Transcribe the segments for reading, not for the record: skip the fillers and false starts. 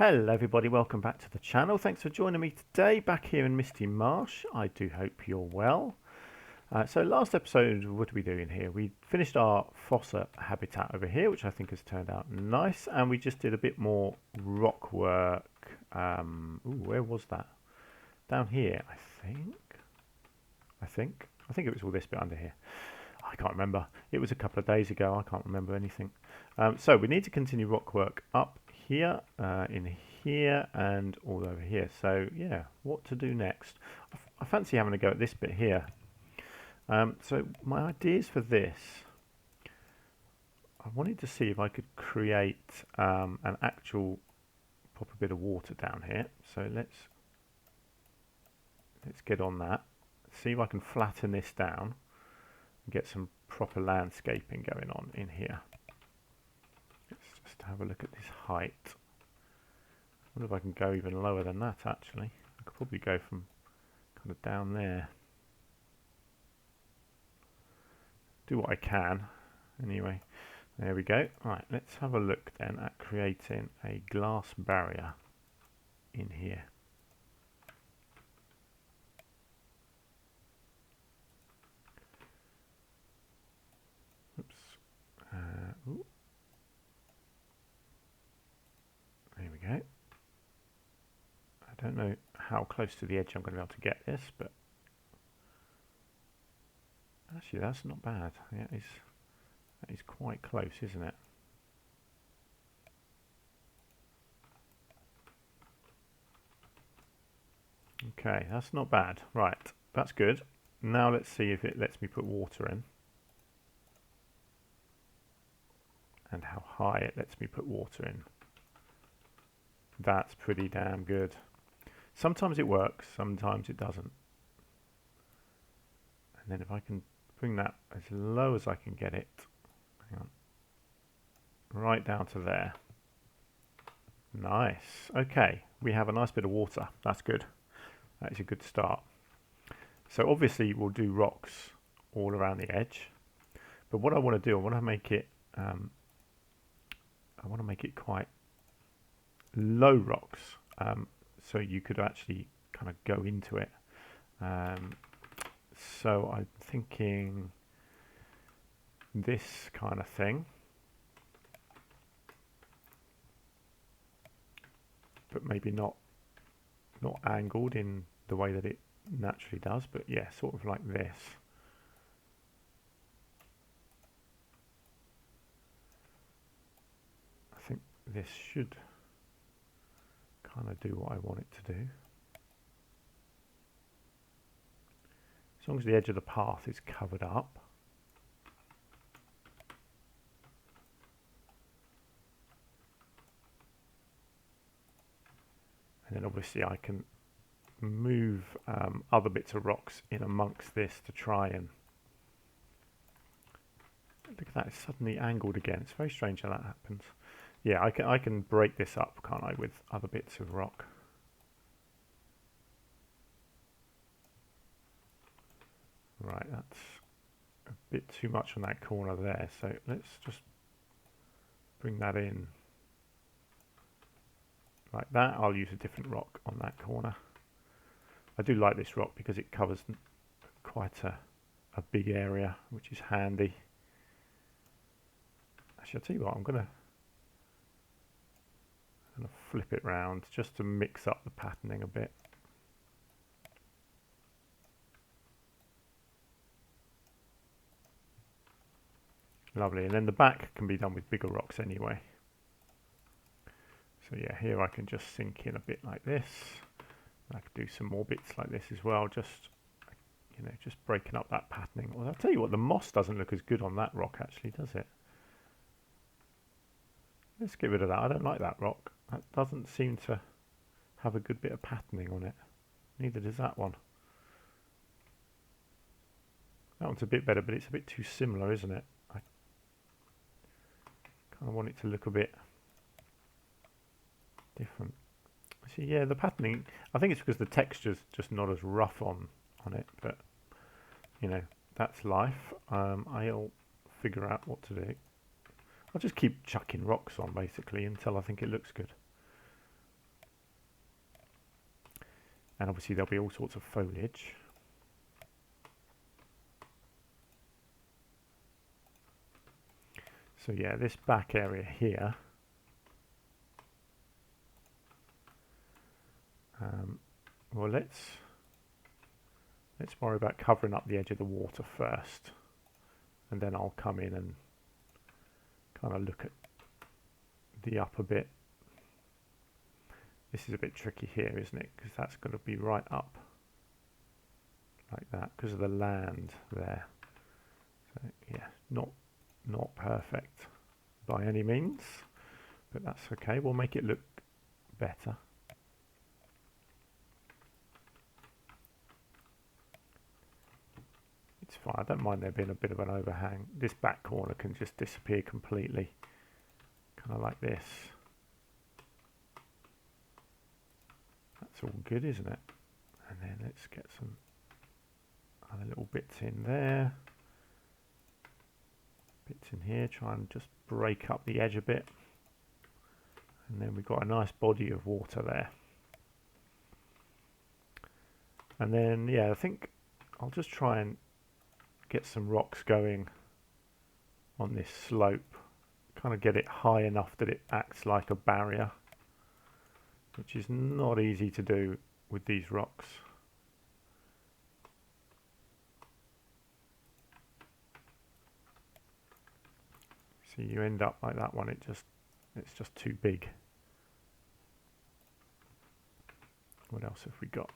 Hello everybody, welcome back to the channel. Thanks for joining me today back here in Misty Marsh. I do hope you're well. So last episode, what did we do in here? We finished our fossa habitat over here, which I think has turned out nice, and we just did a bit more rock work. Where was that? Down here, I think it was all this bit under here. I can't remember. It was a couple of days ago. I can't remember anything. So we need to continue rock work up here, in here, and all over here. So yeah, what to do next? I fancy having a go at this bit here. So my ideas for this, I wanted to see if I could create an actual proper bit of water down here. So let's get on that. See if I can flatten this down and get some proper landscaping going on in here. Let's just have a look at this height. I wonder if I can go even lower than that actually. I could probably go from kind of down there. Do what I can. Anyway, there we go. Right, let's have a look then at creating a glass barrier in here. Oops. Ooh. There we go. I don't know how close to the edge I'm going to be able to get this, but actually that's not bad. Yeah, that is quite close, isn't it? Okay, that's not bad. Right, that's good. Now let's see if it lets me put water in. And how high it lets me put water in. That's pretty damn good. Sometimes it works, sometimes it doesn't. And then if I can bring that as low as I can get it, hang on, right down to there. Nice. Okay, we have a nice bit of water. That's good. That is a good start. So obviously we'll do rocks all around the edge. But what I want to do, I want to make it quite low rocks, so you could actually kind of go into it. So I'm thinking this kind of thing, but maybe not angled in the way that it naturally does, but yeah, sort of like this. I think this should kind of do what I want it to do. As long as the edge of the path is covered up. And then obviously I can move other bits of rocks in amongst this to try and... Look at that, it's suddenly angled again. It's very strange how that happens. Yeah, I can break this up, can't I, with other bits of rock. Right, that's a bit too much on that corner there, so let's just bring that in like that. I'll use a different rock on that corner. I do like this rock because it covers quite a big area, which is handy. Actually, I'll tell you what, I'm going to flip it round just to mix up the patterning a bit. Lovely, and then the back can be done with bigger rocks anyway. So yeah, here I can just sink in a bit like this. I could do some more bits like this as well, just, you know, just breaking up that patterning. Well, I'll tell you what, the moss doesn't look as good on that rock actually, does it? Let's get rid of that. I don't like that rock. That doesn't seem to have a good bit of patterning on it. Neither does that one. That one's a bit better, but it's a bit too similar, isn't it? I kind of want it to look a bit different. See, yeah, the patterning, I think it's because the texture's just not as rough on it, but, you know, that's life. I'll figure out what to do. I'll just keep chucking rocks on, basically, until I think it looks good. and obviously there'll be all sorts of foliage. So yeah, this back area here, well, let's worry about covering up the edge of the water first, and then I'll come in and kind of look at the upper bit. This is a bit tricky here, isn't it? Because that's going to be right up like that because of the land there. So yeah, not perfect by any means, but that's okay. We'll make it look better. It's fine. I don't mind there being a bit of an overhang. This back corner can just disappear completely, kind of like this. That's all good, isn't it? And then let's get some other little bits in there. Bits in here, try and just break up the edge a bit. And then we've got a nice body of water there. And then, yeah, I think I'll just try and get some rocks going on this slope. Kind of get it high enough that it acts like a barrier, which is not easy to do with these rocks. So you end up like that one, it's just too big. What else have we got?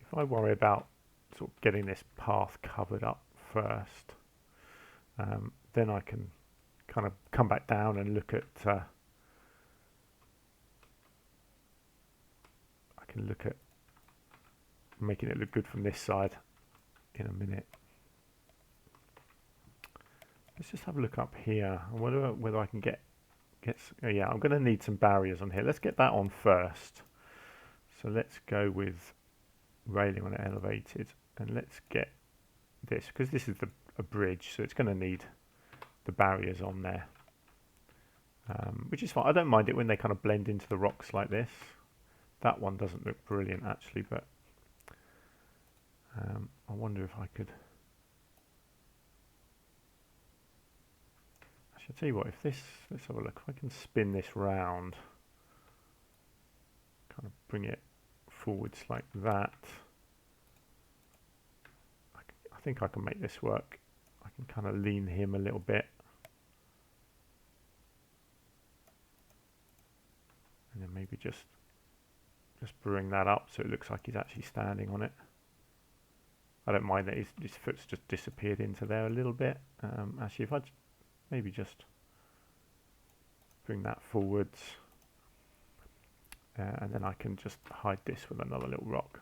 If I worry about sort of getting this path covered up first, then I can kind of come back down and look at I can look at making it look good from this side in a minute. Let's just have a look up here. I wonder whether I can get yeah, I'm going to need some barriers on here. Let's get that on first. So let's go with railing on it elevated, and let's get this, because this is a bridge, so it's going to need the barriers on there, which is fine. I don't mind it when they kind of blend into the rocks like this. That one doesn't look brilliant actually, but I wonder if I could. Actually, I'll tell you what, if this, let's have a look, if I can spin this round, kind of bring it forwards like that, I think I can make this work. I can kind of lean him a little bit, and then maybe just bring that up so it looks like he's actually standing on it. I don't mind that his foot's just disappeared into there a little bit. Actually, if I maybe just bring that forwards, and then I can just hide this with another little rock.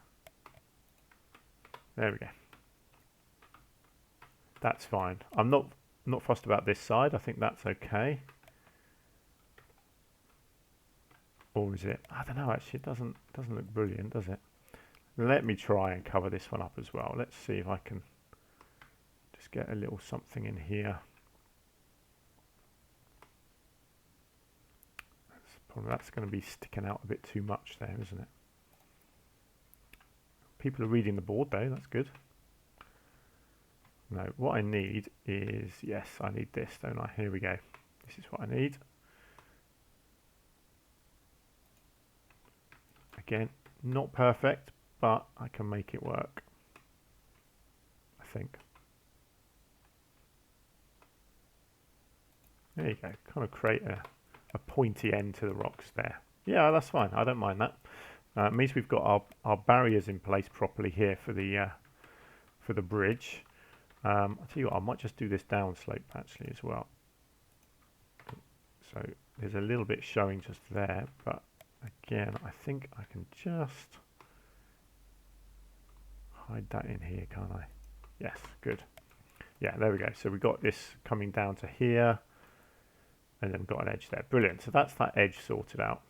There we go. That's fine. I'm not fussed about this side. I think that's okay. Or is it? I don't know. Actually, it doesn't look brilliant, does it? Let me try and cover this one up as well. Let's see if I can just get a little something in here. That's going to be sticking out a bit too much there, isn't it? People are reading the board though, that's good. No, what I need is, yes, I need this, don't I? Here we go. This is what I need. Again, not perfect, but I can make it work, I think. There you go, kind of create a pointy end to the rocks there. Yeah, that's fine, I don't mind that. It means we've got our barriers in place properly here for the bridge. I'll tell you what, I might just do this downslope actually as well. So there's a little bit showing just there, but again, I think I can just hide that in here, can't I? Yes, good. Yeah, there we go. So we've got this coming down to here, and then we've got an edge there. Brilliant. So that's that edge sorted out.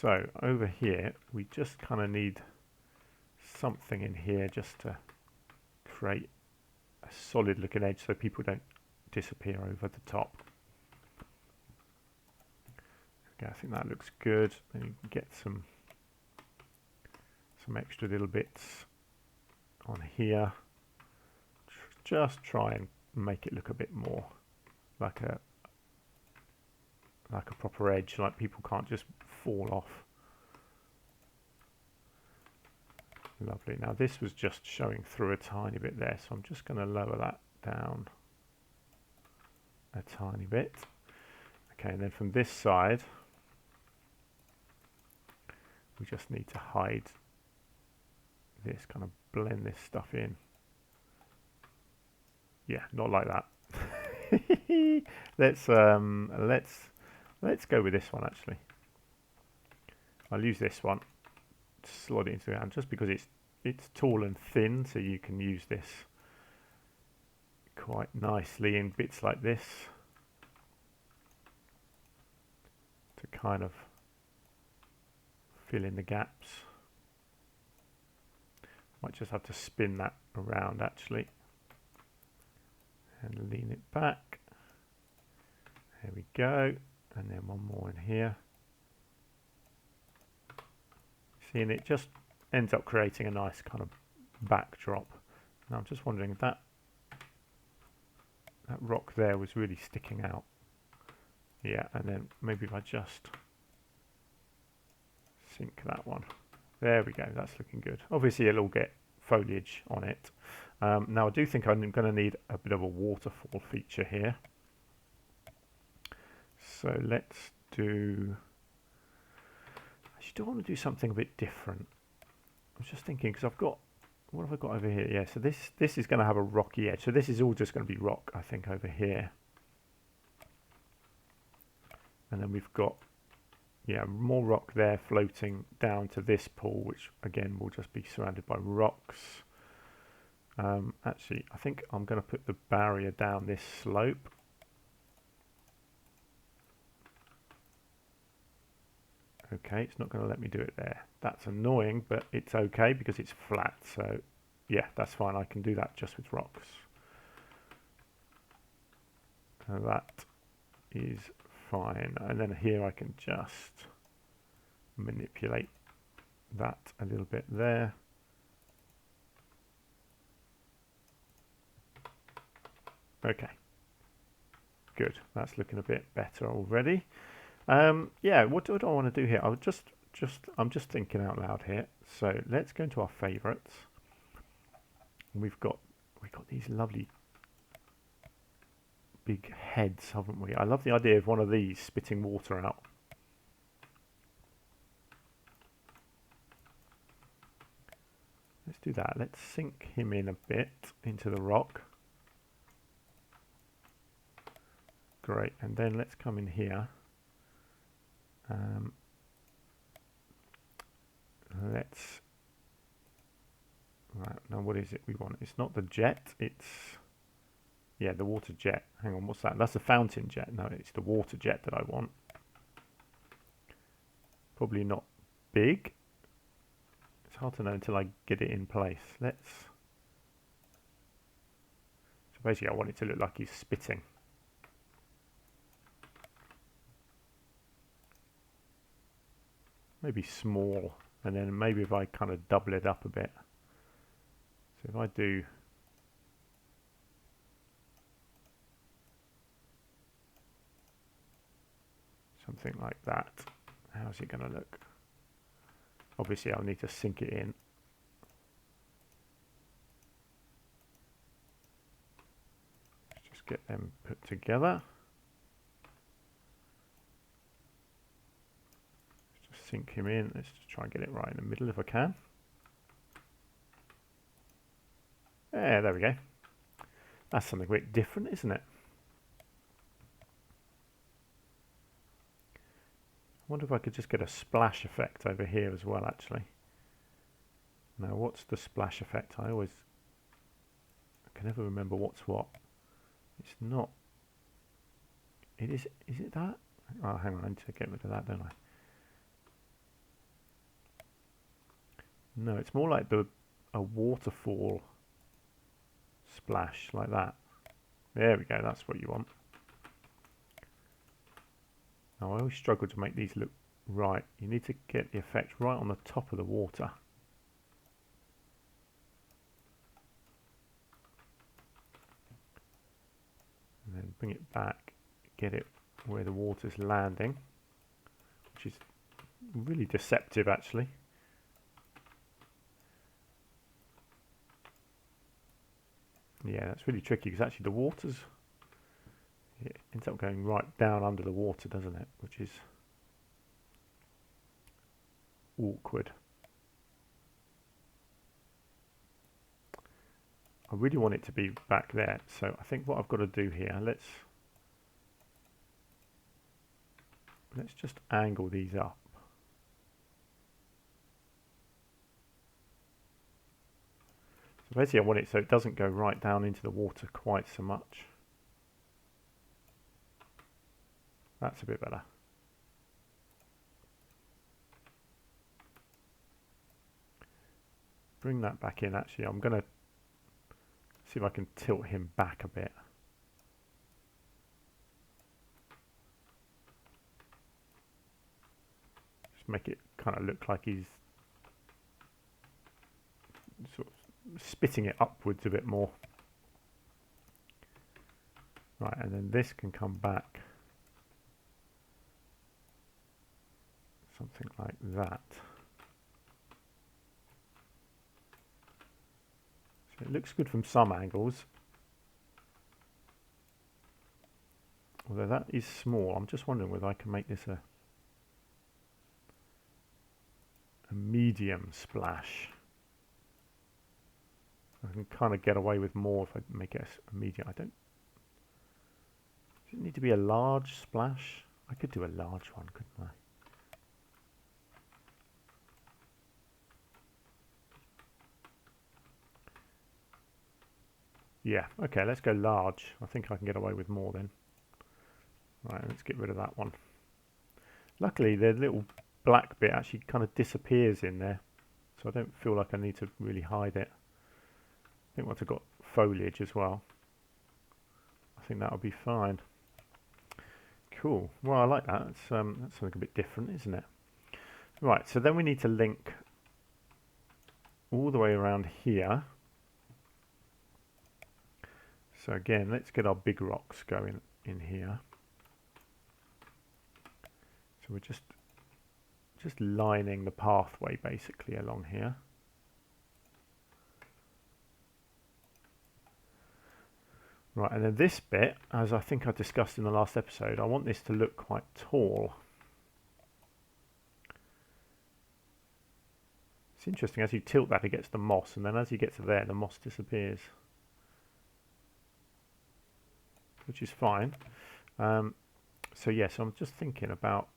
So over here, we just kind of need something in here just to create a solid looking edge so people don't disappear over the top. Yeah, I think that looks good. Then you can get some extra little bits on here. Just try and make it look a bit more like a proper edge, like people can't just fall off. Lovely. Now this was just showing through a tiny bit there, so I'm just going to lower that down a tiny bit. Okay, and then from this side we just need to hide this, kind of blend this stuff in. Yeah, not like that. let's go with this one actually. I'll use this one to slot it into the hand just because it's tall and thin, so you can use this quite nicely in bits like this to kind of fill in the gaps. Might just have to spin that around actually and lean it back. There we go, and then one more in here. See, and it just ends up creating a nice kind of backdrop. Now I'm just wondering if that rock there was really sticking out. Yeah, and then maybe if I just sink that one. There we go, that's looking good. Obviously it'll get foliage on it. Now I do think I'm going to need a bit of a waterfall feature here. So let's do... I still want to do something a bit different. I was just thinking, because I've got... What have I got over here? Yeah, so this is going to have a rocky edge. So this is all just going to be rock, I think, over here. And then we've got, yeah, more rock there floating down to this pool, which again will just be surrounded by rocks. Actually, I think I'm going to put the barrier down this slope. Okay, it's not going to let me do it there. That's annoying, but it's okay because it's flat. So yeah, that's fine. I can do that just with rocks. So that is fine. And then here I can just manipulate that a little bit there. Okay, good. That's looking a bit better already. Yeah, what do I want to do here? I'm just thinking out loud here. So let's go into our favorites. We've got these lovely big heads, haven't we? I love the idea of one of these spitting water out. Let's do that. Let's sink him in a bit into the rock. Great, and then let's come in here. Right, now what is it we want? It's not the jet, it's, yeah, the water jet. Hang on, what's that? That's the fountain jet. No, it's the water jet that I want. Probably not big. It's hard to know until I get it in place. So basically I want it to look like he's spitting. Maybe small, and then maybe if I kind of double it up a bit. So if I do something like that, how's it going to look? Obviously I'll need to sink it in. Let's just get them put together. Sink him in. Let's just try and get it right in the middle if I can. Yeah, there we go. That's something a bit different, isn't it? I wonder if I could just get a splash effect over here as well, actually. Now, what's the splash effect? I can never remember what's what. It's not. It is it that? Oh, hang on, I need to get rid of that, don't I? No, it's more like a waterfall splash, like that. There we go, that's what you want. Now I always struggle to make these look right. You need to get the effect right on the top of the water. And then bring it back, get it where the water's landing, which is really deceptive actually. Yeah, that's really tricky because actually the water's, it ends up going right down under the water, doesn't it? Which is awkward. I really want it to be back there, so I think what I've got to do here, let's just angle these up. So basically I want it so it doesn't go right down into the water quite so much. That's a bit better. Bring that back in. Actually, I'm going to see if I can tilt him back a bit. Just make it kind of look like he's sort of spitting it upwards a bit more. Right, and then this can come back. Something like that. So it looks good from some angles. Although that is small, I'm just wondering whether I can make this a medium splash. I can kind of get away with more if I make it a medium. I don't. Does it need to be a large splash? I could do a large one, couldn't I? Yeah, okay, let's go large. I think I can get away with more then. Right, let's get rid of that one. Luckily, the little black bit actually kind of disappears in there, so I don't feel like I need to really hide it. I think once I've got foliage as well, I think that'll be fine. Cool. Well, I like that. That's something a bit different, isn't it? Right, so then we need to link all the way around here. So again, let's get our big rocks going in here. So we're just lining the pathway basically along here. Right, and then this bit, as I think I discussed in the last episode, I want this to look quite tall. It's interesting, as you tilt that it gets the moss, and then as you get to there the moss disappears. Which is fine. So yes, I'm just thinking about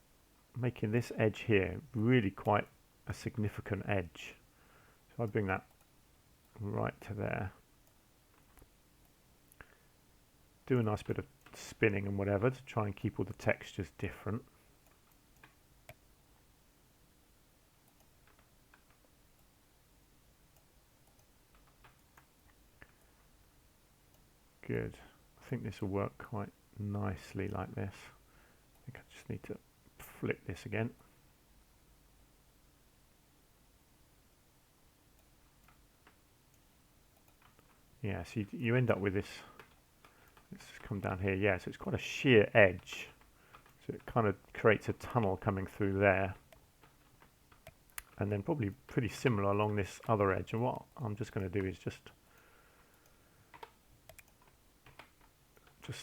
making this edge here really quite a significant edge. So I bring that right to there. Do a nice bit of spinning and whatever to try and keep all the textures different. Good. I think this will work quite nicely like this. I think I just need to flip this again. Yeah, so you end up with this. Let's just come down here. Yeah, so it's quite a sheer edge. So it kind of creates a tunnel coming through there. And then probably pretty similar along this other edge. And what I'm just going to do is just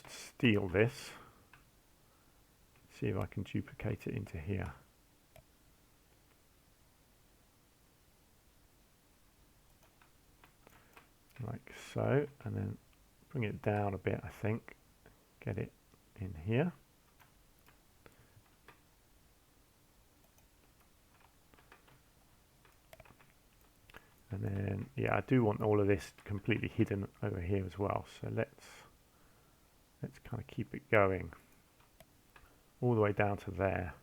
steal this, see if I can duplicate it into here. Like so, and then bring it down a bit, I think, get it in here. And then, yeah, I do want all of this completely hidden over here as well, so let's kind of keep it going all the way down to there.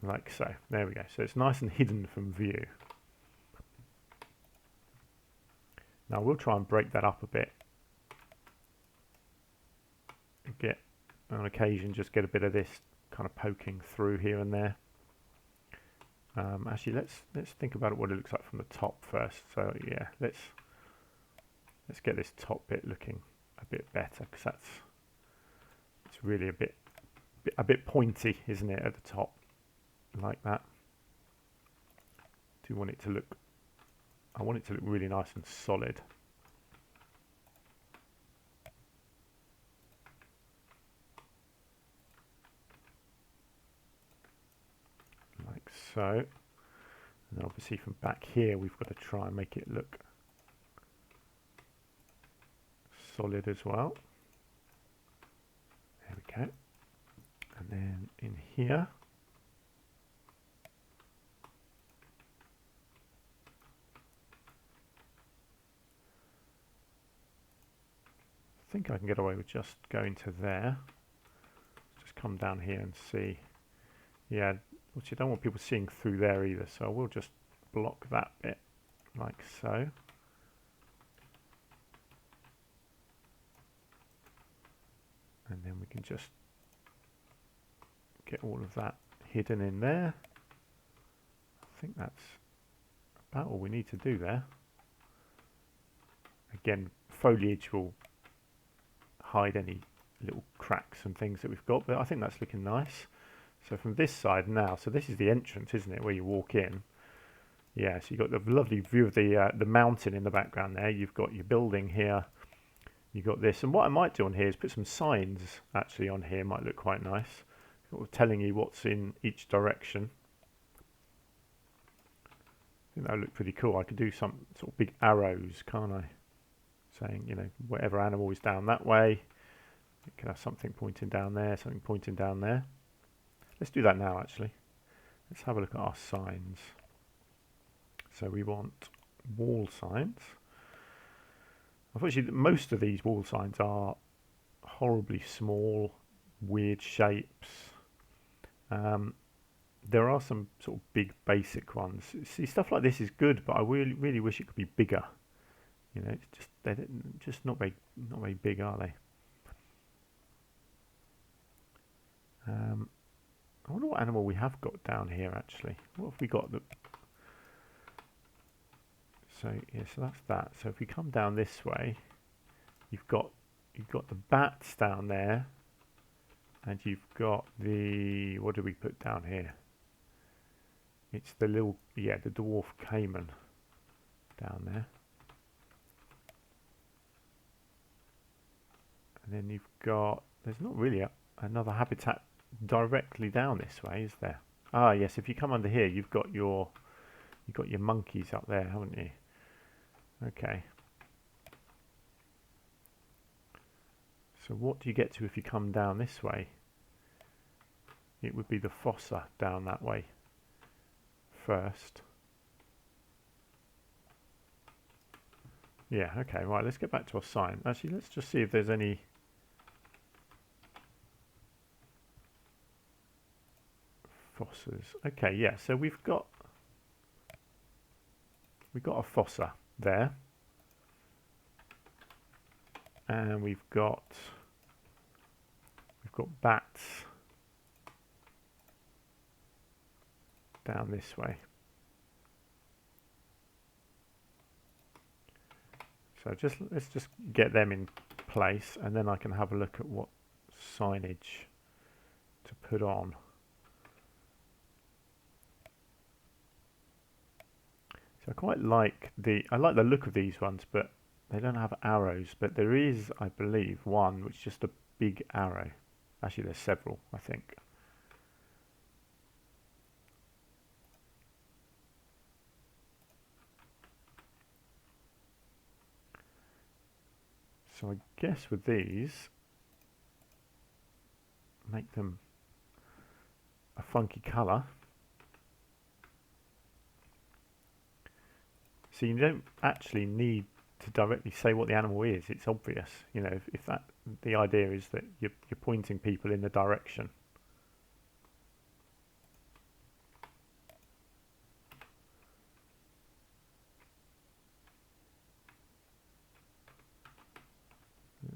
Like so. There we go. So it's nice and hidden from view. Now we'll try and break that up a bit on occasion just get a bit of this kind of poking through here and there. Actually, let's think about what it looks like from the top first. So yeah, let's get this top bit looking a bit better, because it's really a bit pointy, isn't it, at the top, like that. Do you want it to look? I want it to look really nice and solid. Like so. And obviously from back here we've got to try and make it look solid as well. There we go. And then in here, I think I can get away with just going to there. Just come down here and see. Yeah, which you don't want people seeing through there either, so we'll just block that bit like so. And then we can just get all of that hidden in there. I think that's about all we need to do there. Again, foliage will hide any little cracks and things that we've got, but I think that's looking nice. So from this side now, so this is the entrance, isn't it, where you walk in? Yeah, so you've got the lovely view of the mountain in the background there. You've got your building here. You've got this. And what I might do on here is put some signs actually on here. Might look quite nice. Sort of telling you what's in each direction. I think that would look pretty cool. I could do some sort of big arrows, can't I? Saying, you know, whatever animal is down that way. It can have something pointing down there, something pointing down there. Let's do that now, actually. Let's have a look at our signs. So we want wall signs. Unfortunately, most of these wall signs are horribly small, weird shapes. There are some sort of big, basic ones. See, stuff like this is good, but I really wish it could be bigger. You know, it's just they're just not very big, are they? I wonder what animal we have got down here actually. What have we got that? So yeah, so that's that. So if we come down this way, you've got the bats down there, and you've got the, what do we put down here? It's the little, yeah, the dwarf caiman down there. And then you've got, there's not really another habitat directly down this way, is there? Ah, yes, if you come under here, you've got your monkeys up there, haven't you? Okay. So what do you get to if you come down this way? It would be the fossa down that way first. Yeah, okay, right, let's get back to our sign. Actually, let's just see if there's any fossas. Okay, yeah, so we've got a fossa there. And we've got bats down this way. So let's just get them in place, and then I can have a look at what signage to put on. So I quite like the look of these ones, but they don't have arrows. But there is, I believe, one which is just a big arrow. Actually, there's several, I think. So I guess with these, make them a funky colour. So you don't actually need to directly say what the animal is. It's obvious, you know. If that, the idea is that you're pointing people in the direction.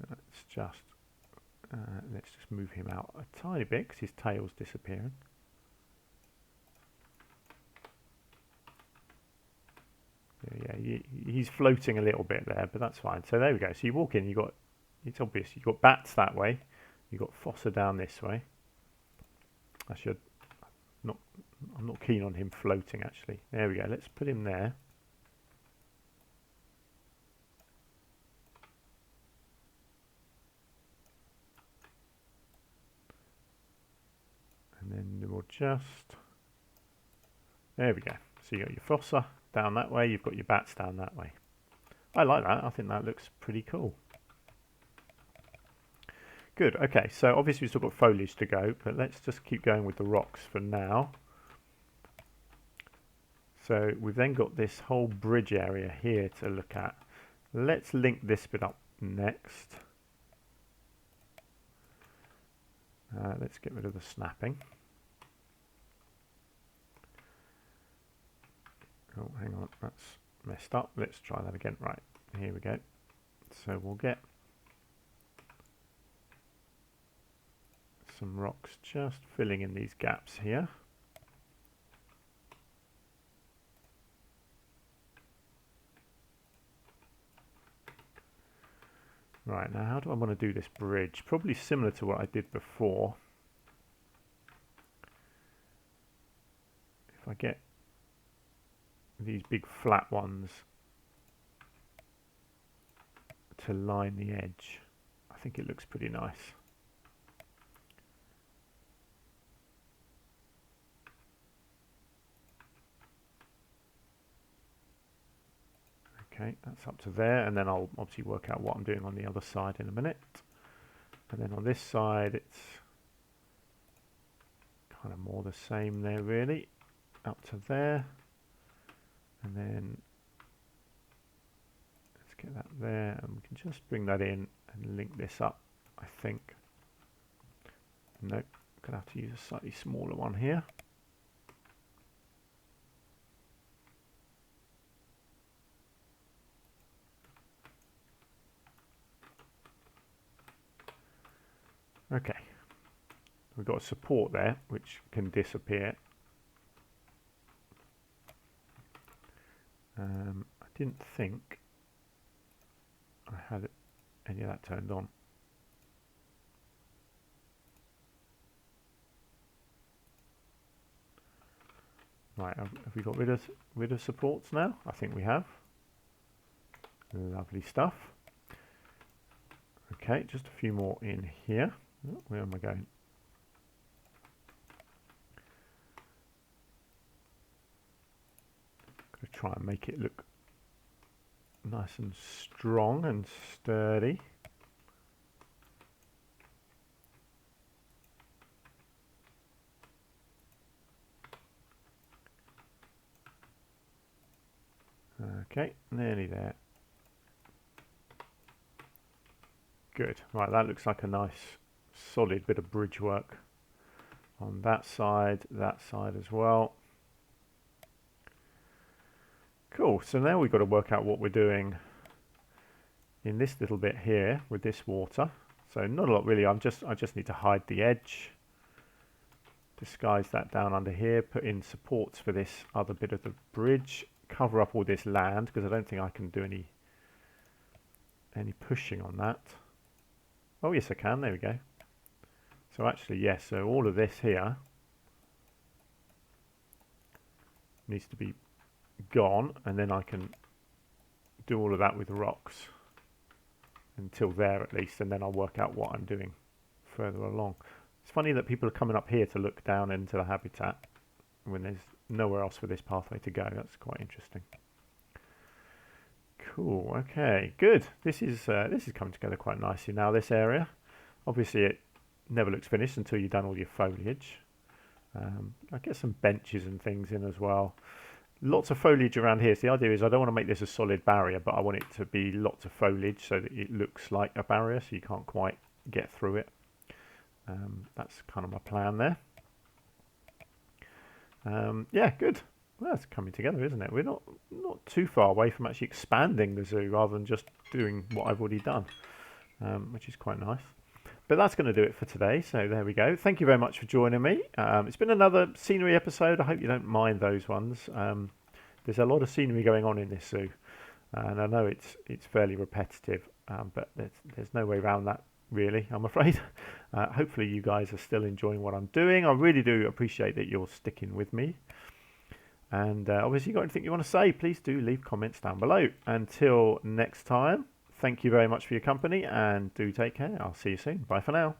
Let's just Let's just move him out a tiny bit because his tail's disappearing. Yeah, he's floating a little bit there, but that's fine. So there we go. So you walk in, it's obvious, you've got bats that way, you've got fossa down this way. I'm not keen on him floating actually. There we go, let's put him there. And then we'll just, there we go. So you got your fossa down that way, you've got your bats down that way. I like that, I think that looks pretty cool. Good, okay, so obviously we've still got foliage to go, but let's just keep going with the rocks for now. So we've then got this whole bridge area here to look at. Let's link this bit up next. Let's get rid of the snapping. Oh, hang on, that's messed up. Let's try that again. Right, here we go. So we'll get some rocks just filling in these gaps here. Right, now how do I want to do this bridge? Probably similar to what I did before. If I get these big flat ones to line the edge, I think it looks pretty nice. Okay, that's up to there, and then I'll obviously work out what I'm doing on the other side in a minute. And then on this side, it's kind of more the same there really, up to there. And then let's get that there, and we can just bring that in and link this up, I think. Nope, gonna have to use a slightly smaller one here. Okay, we've got a support there which can disappear. I didn't think I had any of that turned on. Right, have we got rid of supports now? I think we have. Lovely stuff. Okay, just a few more in here. Oh, where am I going? Going to try and make it look nice and strong and sturdy. Okay, nearly there. Good. Right, that looks like a nice solid bit of bridge work on that side as well. Cool, so now we've got to work out what we're doing in this little bit here with this water. So not a lot really, I just need to hide the edge, disguise that down under here, put in supports for this other bit of the bridge, cover up all this land because I don't think I can do any pushing on that. Oh yes I can, there we go. So actually yes, so all of this here needs to be gone, and then I can do all of that with rocks until there at least, and then I'll work out what I'm doing further along. It's funny that people are coming up here to look down into the habitat when there's nowhere else for this pathway to go. That's quite interesting. Cool, okay, good. This is coming together quite nicely now, this area. Obviously it never looks finished until you've done all your foliage. I get some benches and things in as well. Lots of foliage around here. So the idea is I don't want to make this a solid barrier, but I want it to be lots of foliage so that it looks like a barrier, so you can't quite get through it. That's kind of my plan there. Yeah, good. Well, that's coming together, isn't it? We're not too far away from actually expanding the zoo rather than just doing what I've already done, which is quite nice. But that's going to do it for today. So there we go. Thank you very much for joining me. It's been another scenery episode. I hope you don't mind those ones. There's a lot of scenery going on in this zoo, and I know it's fairly repetitive, but there's no way around that really, I'm afraid. Hopefully you guys are still enjoying what I'm doing. I really do appreciate that you're sticking with me. And obviously, you got anything you want to say, please do leave comments down below. Until next time, thank you very much for your company and do take care. I'll see you soon. Bye for now.